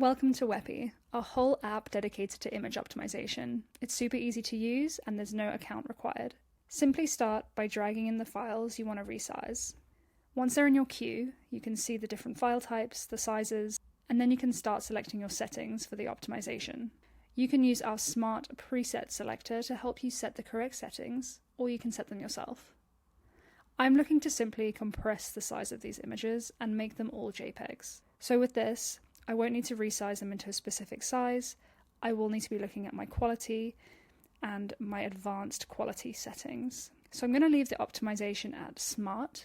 Welcome to Weppy, a whole app dedicated to image optimization. It's super easy to use and there's no account required. Simply start by dragging in the files you want to resize. Once they're in your queue, you can see the different file types, the sizes, and then you can start selecting your settings for the optimization. You can use our smart preset selector to help you set the correct settings, or you can set them yourself. I'm looking to simply compress the size of these images and make them all JPEGs. So with this, I won't need to resize them into a specific size. I will need to be looking at my quality and my advanced quality settings. So I'm going to leave the optimization at smart,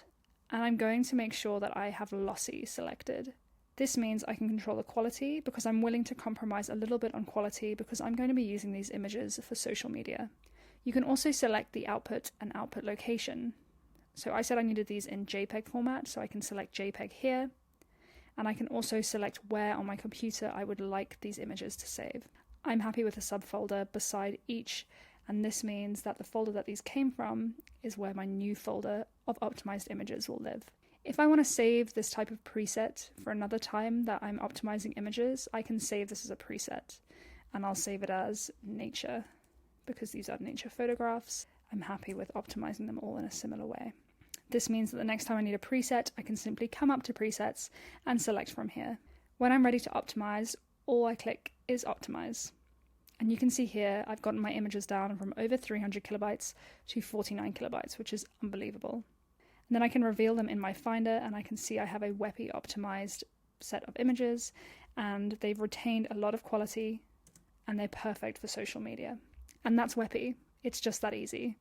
and I'm going to make sure that I have lossy selected. This means I can control the quality because I'm willing to compromise a little bit on quality because I'm going to be using these images for social media. You can also select the output and output location. So I said I needed these in JPEG format, so I can select JPEG here. And I can also select where on my computer I would like these images to save. I'm happy with a subfolder beside each, and this means that the folder that these came from is where my new folder of optimized images will live. If I want to save this type of preset for another time that I'm optimizing images, I can save this as a preset, and I'll save it as nature, because these are nature photographs. I'm happy with optimizing them all in a similar way. This means that the next time I need a preset, I can simply come up to presets and select from here. When I'm ready to optimize, all I click is optimize. And you can see here, I've gotten my images down from over 300 kilobytes to 49 kilobytes, which is unbelievable. And then I can reveal them in my Finder, and I can see I have a Weppy optimized set of images, and they've retained a lot of quality, and they're perfect for social media. And that's Weppy. It's just that easy.